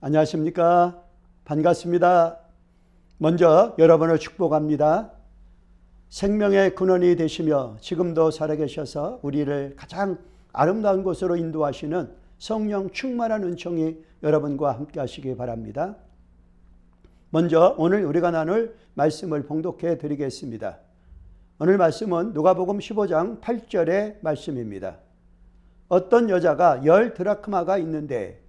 안녕하십니까? 반갑습니다. 먼저 여러분을 축복합니다. 생명의 근원이 되시며 지금도 살아계셔서 우리를 가장 아름다운 곳으로 인도하시는 성령 충만한 은총이 여러분과 함께 하시기 바랍니다. 먼저 오늘 우리가 나눌 말씀을 봉독해 드리겠습니다. 오늘 말씀은 누가복음 15장 8절의 말씀입니다. 어떤 여자가 10 드라크마가 있는데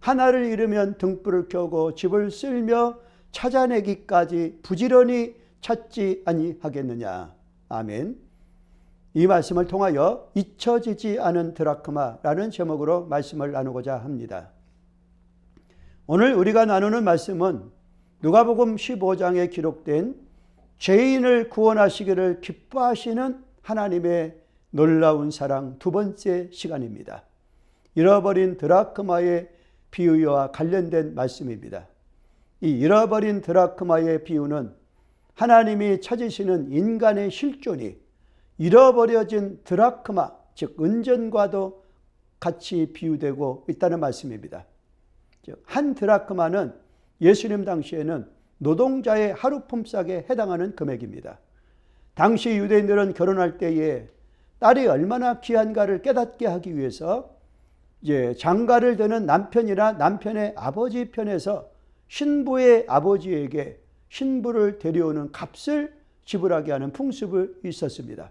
하나를 잃으면 등불을 켜고 집을 쓸며 찾아내기까지 부지런히 찾지 아니하겠느냐. 아멘. 이 말씀을 통하여 잊혀지지 않은 드라크마라는 제목으로 말씀을 나누고자 합니다. 오늘 우리가 나누는 말씀은 누가복음 15장에 기록된 죄인을 구원하시기를 기뻐하시는 하나님의 놀라운 사랑 두 번째 시간입니다. 잃어버린 드라크마의 비유와 관련된 말씀입니다. 이 잃어버린 드라크마의 비유는 하나님이 찾으시는 인간의 실존이 잃어버려진 드라크마, 즉 은전과도 같이 비유되고 있다는 말씀입니다. 즉, 한 드라크마는 예수님 당시에는 노동자의 하루 품삯에 해당하는 금액입니다. 당시 유대인들은 결혼할 때에 딸이 얼마나 귀한가를 깨닫게 하기 위해서 장가를 드는 남편이나 남편의 아버지 편에서 신부의 아버지에게 신부를 데려오는 값을 지불하게 하는 풍습이 있었습니다.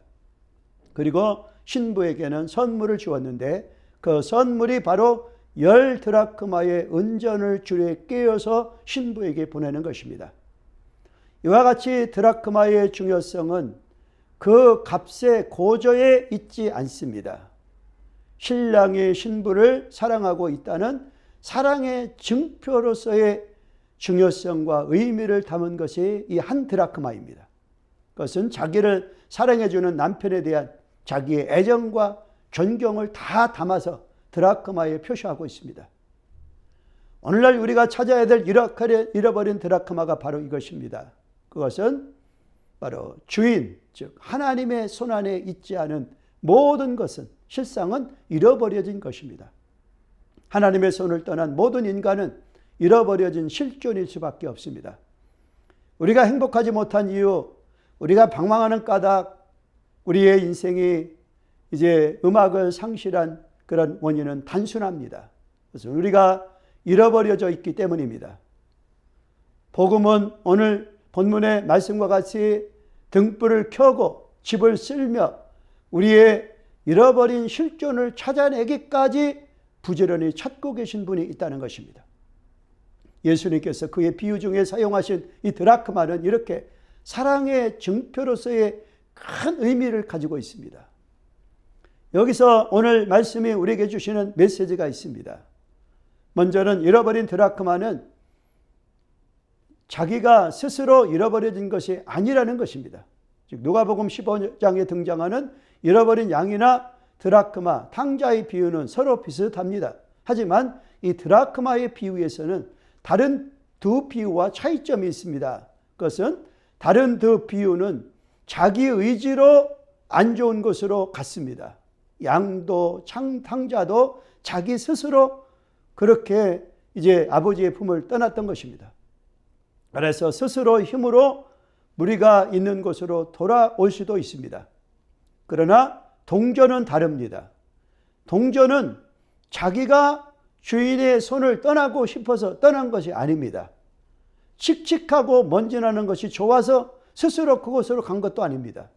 그리고 신부에게는 선물을 주었는데 그 선물이 바로 10 드라크마의 은전을 줄에 깨어서 신부에게 보내는 것입니다. 이와 같이 드라크마의 중요성은 그 값의 고저에 있지 않습니다. 신랑이 신부를 사랑하고 있다는 사랑의 증표로서의 중요성과 의미를 담은 것이 이 한 드라크마입니다. 그것은 자기를 사랑해주는 남편에 대한 자기의 애정과 존경을 다 담아서 드라크마에 표시하고 있습니다. 오늘날 우리가 찾아야 될 잃어버린 드라크마가 바로 이것입니다. 그것은 바로 주인, 즉 하나님의 손안에 있지 않은 모든 것은 실상은 잃어버려진 것입니다. 하나님의 손을 떠난 모든 인간은 잃어버려진 실존일 수밖에 없습니다. 우리가 행복하지 못한 이유, 우리가 방황하는 까닭, 우리의 인생이 이제 음악을 상실한 그런 원인은 단순합니다. 그래서 우리가 잃어버려져 있기 때문입니다. 복음은 오늘 본문의 말씀과 같이 등불을 켜고 집을 쓸며 우리의 잃어버린 실존을 찾아내기까지 부지런히 찾고 계신 분이 있다는 것입니다. 예수님께서 그의 비유 중에 사용하신 이 드라크마는 이렇게 사랑의 증표로서의 큰 의미를 가지고 있습니다. 여기서 오늘 말씀이 우리에게 주시는 메시지가 있습니다. 먼저는 잃어버린 드라크마는 자기가 스스로 잃어버려진 것이 아니라는 것입니다. 즉 누가복음 15장에 등장하는 잃어버린 양이나 드라크마, 탕자의 비유는 서로 비슷합니다. 하지만 이 드라크마의 비유에서는 다른 두 비유와 차이점이 있습니다. 그것은 다른 두 비유는 자기 의지로 안 좋은 곳으로 갔습니다. 양도 탕자도 자기 스스로 그렇게 이제 아버지의 품을 떠났던 것입니다. 그래서 스스로 힘으로 무리가 있는 곳으로 돌아올 수도 있습니다. 그러나 동전은 다릅니다. 동전은 자기가 주인의 손을 떠나고 싶어서 떠난 것이 아닙니다. 칙칙하고 먼지나는 것이 좋아서 스스로 그곳으로 간 것도 아닙니다.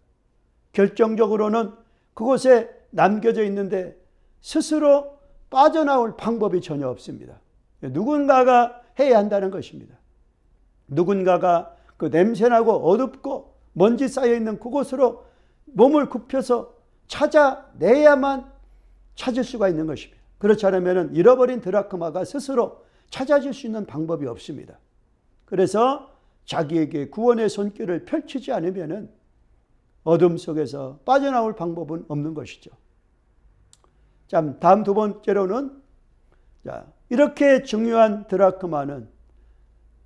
결정적으로는 그곳에 남겨져 있는데 스스로 빠져나올 방법이 전혀 없습니다. 누군가가 해야 한다는 것입니다. 누군가가 그 냄새나고 어둡고 먼지 쌓여있는 그곳으로 몸을 굽혀서 찾아내야만 찾을 수가 있는 것입니다. 그렇지 않으면 잃어버린 드라크마가 스스로 찾아질 수 있는 방법이 없습니다. 그래서 자기에게 구원의 손길을 펼치지 않으면 어둠 속에서 빠져나올 방법은 없는 것이죠. 자, 다음 두 번째로는 이렇게 중요한 드라크마는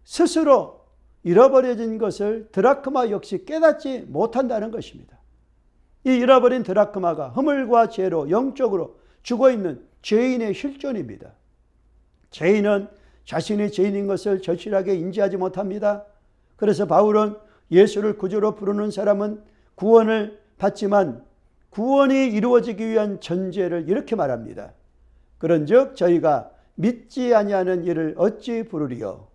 스스로 잃어버려진 것을 드라크마 역시 깨닫지 못한다는 것입니다. 이 잃어버린 드라크마가 허물과 죄로 영적으로 죽어있는 죄인의 실존입니다. 죄인은 자신이 죄인인 것을 절실하게 인지하지 못합니다. 그래서 바울은 예수를 구주로 부르는 사람은 구원을 받지만 구원이 이루어지기 위한 전제를 이렇게 말합니다. 그런즉 저희가 믿지 아니하는 이를 어찌 부르리요?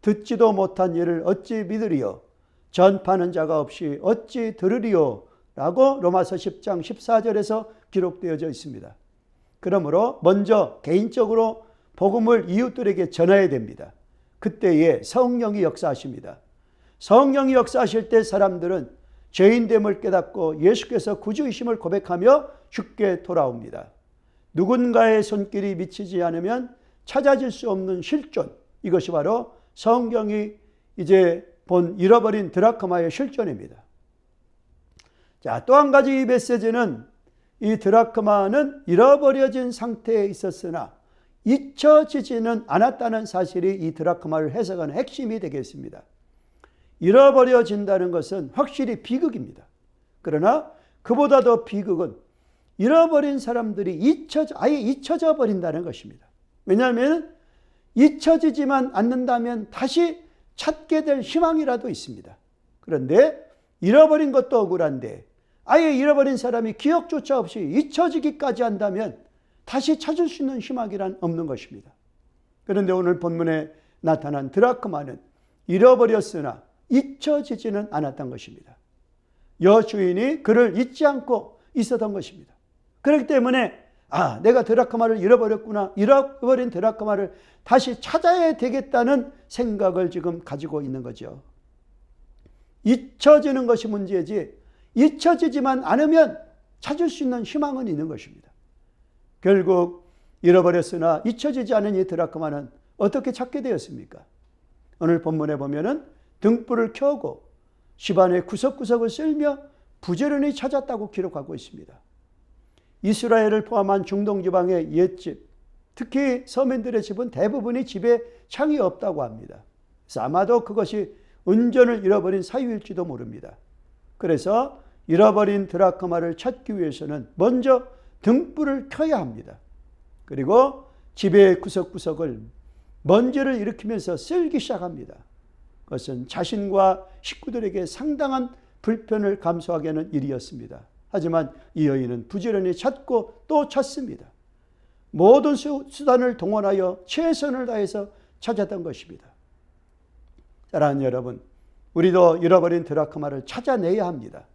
듣지도 못한 이를 어찌 믿으리요? 전파하는 자가 없이 어찌 들으리요? 라고 로마서 10장 14절에서 기록되어져 있습니다. 그러므로 먼저 개인적으로 복음을 이웃들에게 전해야 됩니다. 그때에 성령이 역사하십니다. 성령이 역사하실 때 사람들은 죄인됨을 깨닫고 예수께서 구주이심을 고백하며 주께 돌아옵니다. 누군가의 손길이 미치지 않으면 찾아질 수 없는 실존, 이것이 바로 성경이 이제 본 잃어버린 드라크마의 실존입니다. 자, 또 한 가지 이 메시지는 이 드라크마는 잃어버려진 상태에 있었으나 잊혀지지는 않았다는 사실이 이 드라크마를 해석하는 핵심이 되겠습니다. 잃어버려진다는 것은 확실히 비극입니다. 그러나 그보다 더 비극은 잃어버린 사람들이 아예 잊혀져 버린다는 것입니다. 왜냐하면 잊혀지지만 않는다면 다시 찾게 될 희망이라도 있습니다. 그런데 잃어버린 것도 억울한데 아예 잃어버린 사람이 기억조차 없이 잊혀지기까지 한다면 다시 찾을 수 있는 희망이란 없는 것입니다. 그런데 오늘 본문에 나타난 드라크마는 잃어버렸으나 잊혀지지는 않았던 것입니다. 여주인이 그를 잊지 않고 있었던 것입니다. 그렇기 때문에 내가 드라크마를 잃어버렸구나. 잃어버린 드라크마를 다시 찾아야 되겠다는 생각을 지금 가지고 있는 거죠. 잊혀지는 것이 문제지 잊혀지지만 않으면 찾을 수 있는 희망은 있는 것입니다. 결국 잃어버렸으나 잊혀지지 않은 이 드라크마는 어떻게 찾게 되었습니까? 오늘 본문에 보면은 등불을 켜고 집안의 구석구석을 쓸며 부지런히 찾았다고 기록하고 있습니다. 이스라엘을 포함한 중동 지방의 옛집, 특히 서민들의 집은 대부분이 집에 창이 없다고 합니다. 그래서 아마도 그것이 운전을 잃어버린 사유일지도 모릅니다. 그래서 잃어버린 드라크마를 찾기 위해서는 먼저 등불을 켜야 합니다. 그리고 집의 구석구석을 먼지를 일으키면서 쓸기 시작합니다. 그것은 자신과 식구들에게 상당한 불편을 감수하게 하는 일이었습니다. 하지만 이 여인은 부지런히 찾고 또 찾습니다. 모든 수단을 동원하여 최선을 다해서 찾았던 것입니다. 사랑하는 여러분, 우리도 잃어버린 드라크마를 찾아내야 합니다.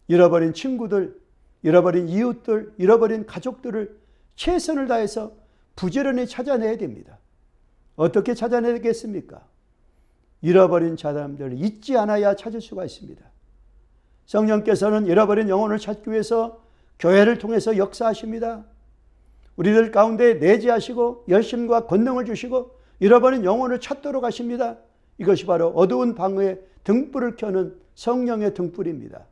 잃어버린 친구들, 잃어버린 이웃들, 잃어버린 가족들을 최선을 다해서 부지런히 찾아내야 됩니다. 어떻게 찾아내겠습니까? 잃어버린 사람들을 잊지 않아야 찾을 수가 있습니다. 성령께서는 잃어버린 영혼을 찾기 위해서 교회를 통해서 역사하십니다. 우리들 가운데 내재하시고 열심과 권능을 주시고 잃어버린 영혼을 찾도록 하십니다. 이것이 바로 어두운 방에 등불을 켜는 성령의 등불입니다.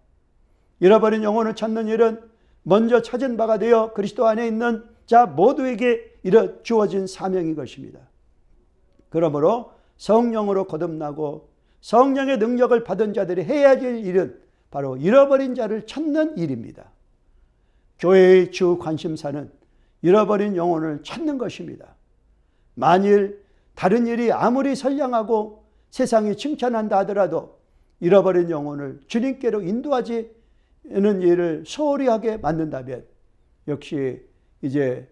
잃어버린 영혼을 찾는 일은 먼저 찾은 바가 되어 그리스도 안에 있는 자 모두에게 주어진 사명인 것입니다. 그러므로 성령으로 거듭나고 성령의 능력을 받은 자들이 해야 될 일은 바로 잃어버린 자를 찾는 일입니다. 교회의 주 관심사는 잃어버린 영혼을 찾는 것입니다. 만일 다른 일이 아무리 선량하고 세상이 칭찬한다 하더라도 잃어버린 영혼을 주님께로 인도하지 않는 일을 소홀히 하게 만든다면 역시 이제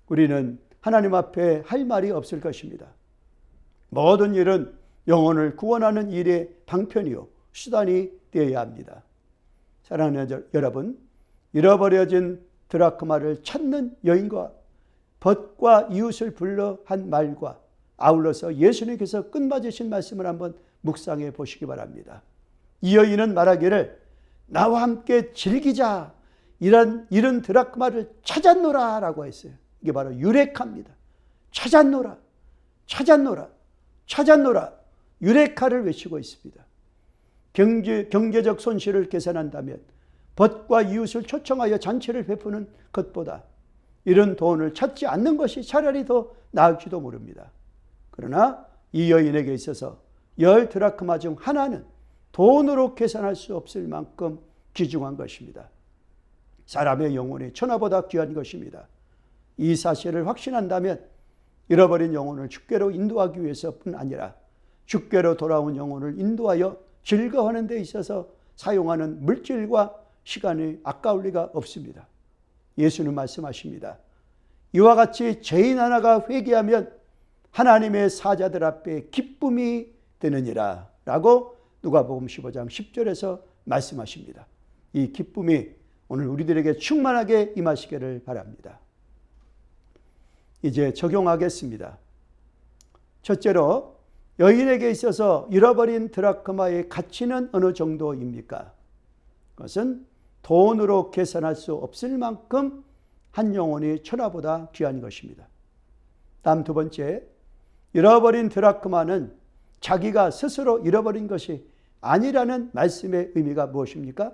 우리는 하나님 앞에 할 말이 없을 것입니다. 모든 일은 영혼을 구원하는 일의 방편이요 수단이 되어야 합니다. 사랑하는 여러분, 잃어버려진 드라크마를 찾는 여인과 벗과 이웃을 불러 한 말과 아울러서 예수님께서 끝맞으신 말씀을 한번 묵상해 보시기 바랍니다. 이 여인은 말하기를 나와 함께 즐기자, 이런 드라크마를 찾았노라 라고 했어요. 이게 바로 유레카입니다. 찾았노라, 찾았노라, 찾았노라. 유레카를 외치고 있습니다. 경제적 손실을 계산한다면 벗과 이웃을 초청하여 잔치를 베푸는 것보다 이런 돈을 찾지 않는 것이 차라리 더 나을지도 모릅니다. 그러나 이 여인에게 있어서 10 드라크마 중 하나는 돈으로 계산할 수 없을 만큼 귀중한 것입니다. 사람의 영혼이 천하보다 귀한 것입니다. 이 사실을 확신한다면 잃어버린 영혼을 주께로 인도하기 위해서뿐 아니라 주께로 돌아온 영혼을 인도하여 즐거워하는 데 있어서 사용하는 물질과 시간이 아까울 리가 없습니다. 예수는 말씀하십니다. 이와 같이 죄인 하나가 회개하면 하나님의 사자들 앞에 기쁨이 되느니라 라고 누가복음 15장 10절에서 말씀하십니다. 이 기쁨이 오늘 우리들에게 충만하게 임하시기를 바랍니다. 이제 적용하겠습니다. 첫째로, 여인에게 있어서 잃어버린 드라크마의 가치는 어느 정도입니까? 그것은 돈으로 계산할 수 없을 만큼 한 영혼이 천하보다 귀한 것입니다. 다음 두 번째, 잃어버린 드라크마는 자기가 스스로 잃어버린 것이 아니라는 말씀의 의미가 무엇입니까?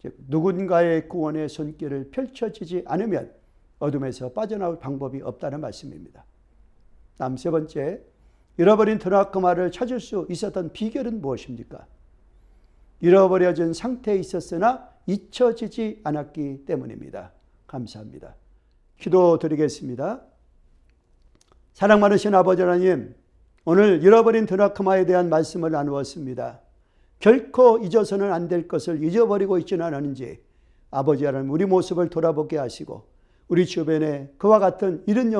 즉, 누군가의 구원의 손길을 펼쳐지지 않으면 어둠에서 빠져나올 방법이 없다는 말씀입니다. 다음 세 번째, 잃어버린 드라크마를 찾을 수 있었던 비결은 무엇입니까? 잃어버려진 상태에 있었으나 잊혀지지 않았기 때문입니다. 감사합니다. 기도드리겠습니다. 사랑 많으신 아버지 하나님, 오늘 잃어버린 드라크마에 대한 말씀을 나누었습니다. 결코 잊어서는 안 될 것을 잊어버리고 있지는 않은지 아버지 하나님, 우리 모습을 돌아보게 하시고 우리 주변에 그와 같은 잃은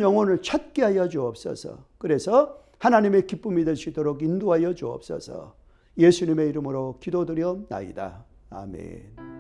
영혼을 찾게 하여 주옵소서. 그래서 하나님의 기쁨이 될 수 있도록 인도하여 주옵소서. 예수님의 이름으로 기도드려옵나이다. 아멘.